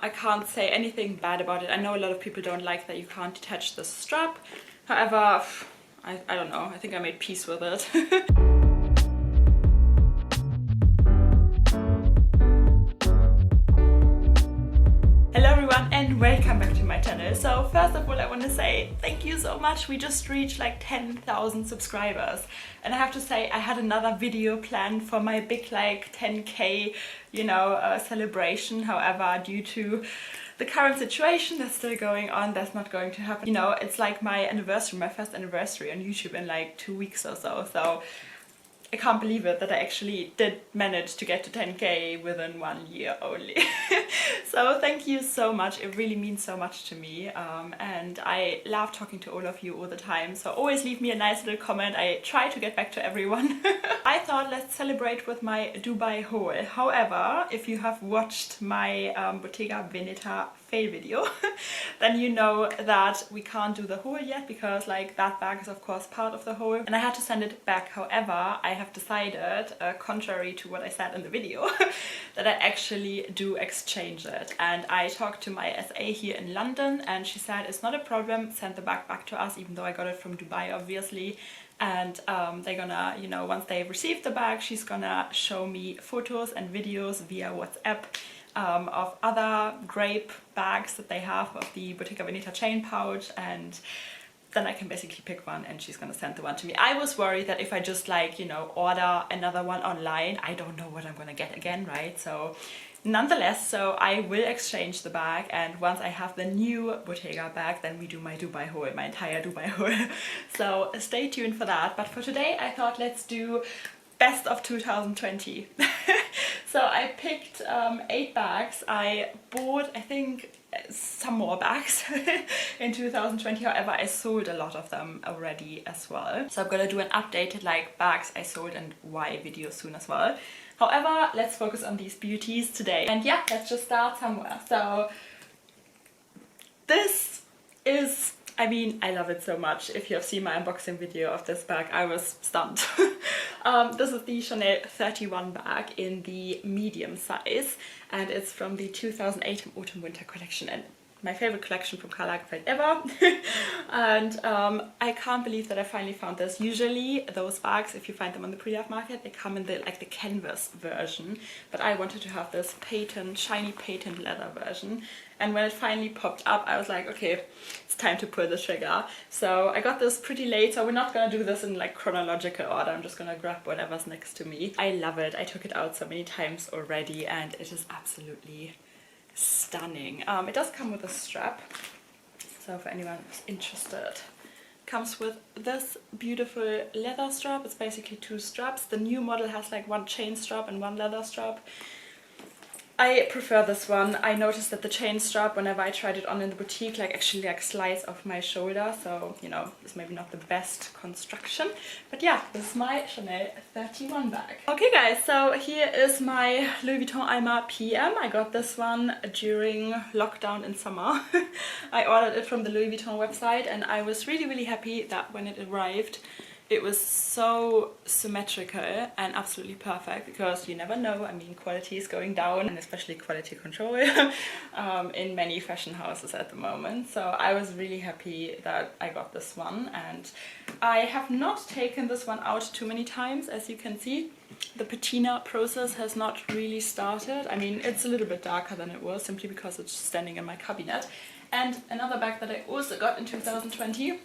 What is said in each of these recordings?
I can't say anything bad about it. I know a lot of people don't like that you can't detach the strap. However, I don't know, I think I made peace with it. Hello everyone and welcome back to my channel. So first of all I want to say thank you so much. We just reached like 10,000 subscribers and I have to say I had another video planned for my big like 10k celebration. However, due to the current situation that's still going on, that's not going to happen. You know, it's like my anniversary, my first anniversary on YouTube in like 2 weeks or so. So I can't believe it that I actually did manage to get to 10k within 1 year only. So thank you so much, it really means so much to me, and I love talking to all of you all the time, so always leave me a nice little comment. I try to get back to everyone. I thought let's celebrate with my Dubai haul. However, if you have watched my Bottega Veneta fail video, then you know that we can't do the haul yet because like that bag is of course part of the haul and I had to send it back. However, I have decided, contrary to what I said in the video, that I actually do exchange it, and I talked to my SA here in London and she said it's not a problem, send the bag back to us, even though I got it from Dubai obviously. And they're gonna, you know, once they receive the bag, she's gonna show me photos and videos via WhatsApp of other grape bags that they have of the Bottega Veneta Chain Pouch, and then I can basically pick one and she's gonna send the one to me. I was worried that if I just like, you know, order another one online, I don't know what I'm gonna get again, right? So nonetheless, so I will exchange the bag, and once I have the new Bottega bag, then we do my Dubai haul, my entire Dubai haul. So stay tuned for that. But for today I thought let's do best of 2020. So I picked 8 bags. I bought, I think, some more bags in 2020. However, I sold a lot of them already as well. So I'm gonna do an updated like bags I sold and why video soon as well. However, let's focus on these beauties today. And yeah, let's just start somewhere. So this is, I mean, I love it so much. If you have seen my unboxing video of this bag, I was stunned. This is the Chanel 31 bag in the medium size, and it's from the 2018 Autumn Winter collection, and my favorite collection from Karl Lagerfeld ever. And I can't believe that I finally found this. Usually those bags, if you find them on the pre-loved market, they come in the like the canvas version, but I wanted to have this patent, shiny patent leather version. And when it finally popped up, I was like, okay, it's time to pull the trigger. So I got this pretty late, so we're not gonna do this in like chronological order. I'm just gonna grab whatever's next to me. I love it. I took it out so many times already and it is absolutely stunning. It does come with a strap, so for anyone who's interested, comes with this beautiful leather strap. It's basically 2 straps. The new model has like 1 chain strap and 1 leather strap. I prefer this one. I noticed that the chain strap, whenever I tried it on in the boutique, like actually like slides off my shoulder, so you know, it's maybe not the best construction, but yeah, this is my Chanel 31 bag. Okay guys, so here is my Louis Vuitton Ima PM. I got this one during lockdown in summer. I ordered it from the Louis Vuitton website and I was really happy that when it arrived it was so symmetrical and absolutely perfect, because you never know, I mean, quality is going down, and especially quality control in many fashion houses at the moment. So I was really happy that I got this one, and I have not taken this one out too many times. As you can see, the patina process has not really started. I mean, it's a little bit darker than it was simply because it's standing in my cabinet. And another bag that I also got in 2020,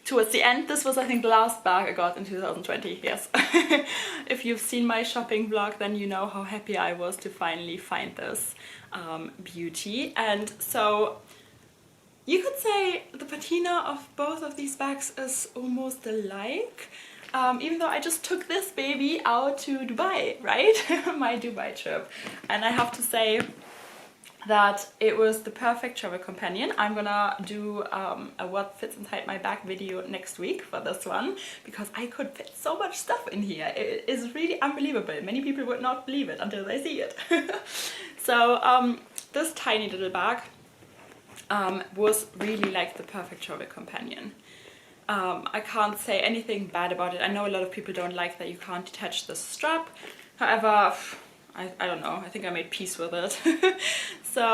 towards the end, this was I think the last bag I got in 2020, yes. If you've seen my shopping vlog, then you know how happy I was to finally find this beauty. And so you could say the patina of both of these bags is almost alike, even though I just took this baby out to Dubai, right? My Dubai trip. And I have to say that it was the perfect travel companion. I'm gonna do a what fits inside my bag video next week for this one, because I could fit so much stuff in here. It is really unbelievable. Many people would not believe it until they see it. So this tiny little bag was really like the perfect travel companion. I can't say anything bad about it. I know a lot of people don't like that you can't detach the strap. However, I don't know, I think I made peace with it. So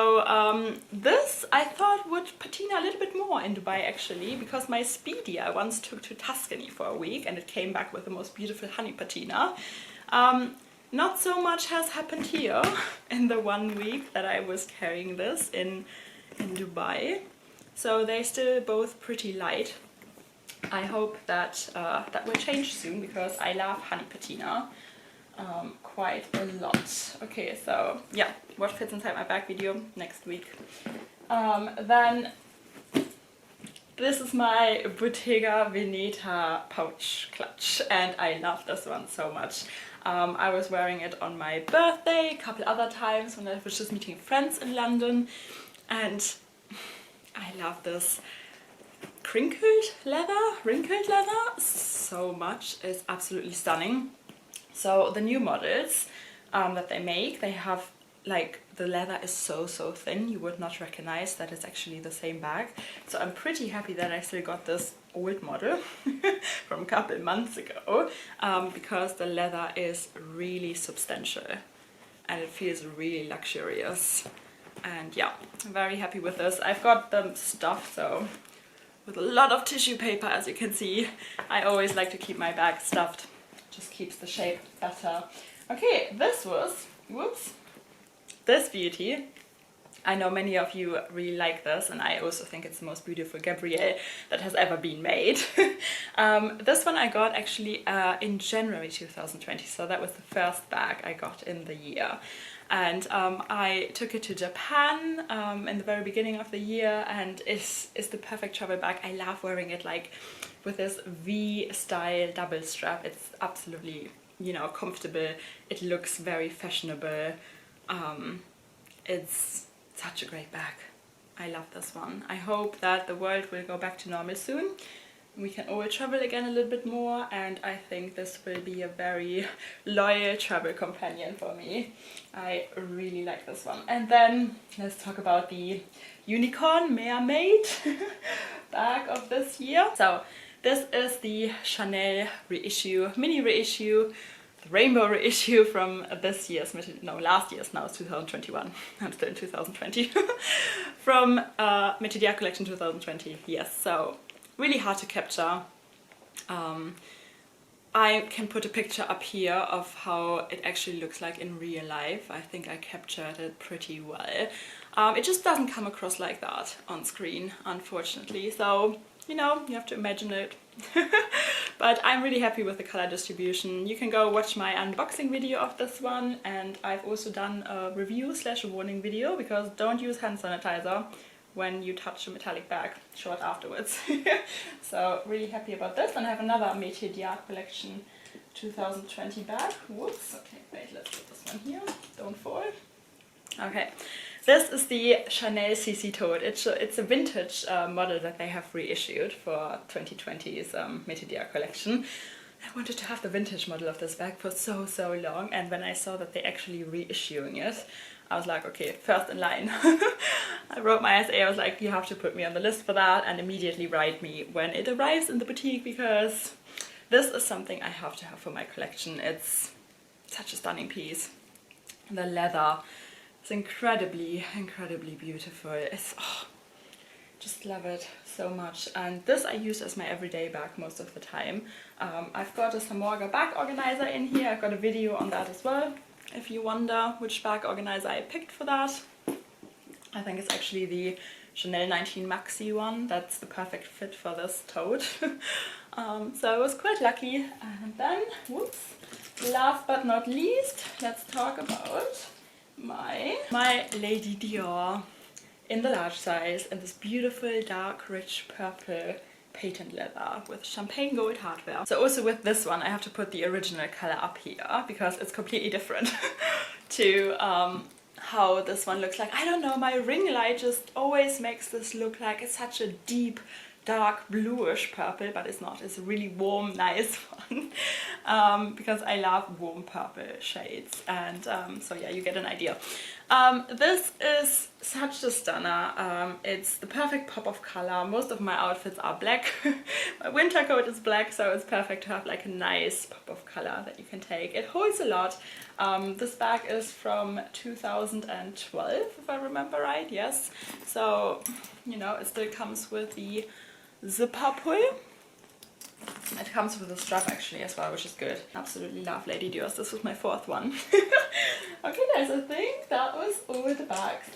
this I thought would patina a little bit more in Dubai actually, because my Speedy I once took to Tuscany for a week and it came back with the most beautiful honey patina. Not so much has happened here in the 1 week that I was carrying this in Dubai. So they're still both pretty light. I hope that that will change soon because I love honey patina quite a lot. Okay, so yeah, what fits inside my bag video next week. Then this is my Bottega Veneta Pouch clutch and I love this one so much. I was wearing it on my birthday, a couple other times when I was just meeting friends in London, and I love this wrinkled leather so much. It's absolutely stunning. So the new models that they make, they have like the leather is so thin you would not recognize that it's actually the same bag. So I'm pretty happy that I still got this old model from a couple months ago because the leather is really substantial and it feels really luxurious. And yeah, I'm very happy with this. I've got them stuffed, so with a lot of tissue paper, as you can see. I always like to keep my bag stuffed, just keeps the shape better. Okay, this was, whoops, this beauty. I know many of you really like this, and I also think it's the most beautiful Gabrielle that has ever been made. This one I got actually in January 2020, so that was the first bag I got in the year. And I took it to Japan in the very beginning of the year, and it's the perfect travel bag. I love wearing it like with this V-style double strap. It's absolutely, you know, comfortable. It looks very fashionable. It's such a great bag. I love this one. I hope that the world will go back to normal soon. We can all travel again a little bit more, and I think this will be a very loyal travel companion for me. I really like this one. And then let's talk about the unicorn mermaid bag of this year. So this is the Chanel Reissue, Mini Reissue, the Rainbow Reissue from this year's, no, last year's, now it's 2021. I'm still in 2020. From Metiers Collection 2020, yes. So really hard to capture. I can put a picture up here of how it actually looks like in real life. I think I captured it pretty well. It just doesn't come across like that on screen, unfortunately. So, you know, you have to imagine it. But I'm really happy with the color distribution. You can go watch my unboxing video of this one, and I've also done a review / warning video, because don't use hand sanitizer when you touch a metallic bag short afterwards. So really happy about this. And I have another Metiers Collection 2020 bag. Whoops, okay, wait, let's put this one here, don't fall. Okay, this is the Chanel CC Tote. It's a vintage model that they have reissued for 2020's Metiers Collection. I wanted to have the vintage model of this bag for so long, and when I saw that they're actually reissuing it, I was like, okay, first in line. I wrote my essay, I was like, you have to put me on the list for that, and immediately write me when it arrives in the boutique, because this is something I have to have for my collection. It's such a stunning piece. The leather is incredibly beautiful. It's, oh, just love it so much. And this I use as my everyday bag most of the time. I've got a Samorga bag organizer in here. I've got a video on that as well, if you wonder which bag organizer I picked for that. I think it's actually the Chanel 19 Maxi one. That's the perfect fit for this tote. So I was quite lucky. And then, whoops, last but not least, let's talk about my Lady Dior in the large size, in this beautiful dark rich purple patent leather with champagne gold hardware. So also with this one I have to put the original color up here, because it's completely different to how this one looks like. I don't know, my ring light just always makes this look like it's such a deep dark bluish purple, but it's not. It's a really warm, nice one. Because I love warm purple shades, and so yeah, you get an idea. This is such a stunner. It's the perfect pop of color. Most of my outfits are black. My winter coat is black, so it's perfect to have like a nice pop of color that you can take. It holds a lot. This bag is from 2012, if I remember right, yes. So, you know, it still comes with the zipper pull. It comes with a strap actually as well, which is good. Absolutely love Lady Dior. This was my fourth one. Okay guys, I think that was all the bags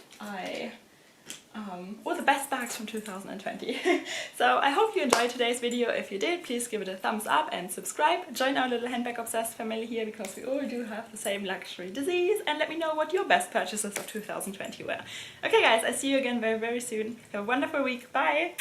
all the best bags from 2020. So I hope you enjoyed today's video. If you did, please give it a thumbs up and subscribe. Join our little handbag obsessed family here, because we all do have the same luxury disease, and let me know what your best purchases of 2020 were. Okay guys, I see you again very, very soon. Have a wonderful week. Bye!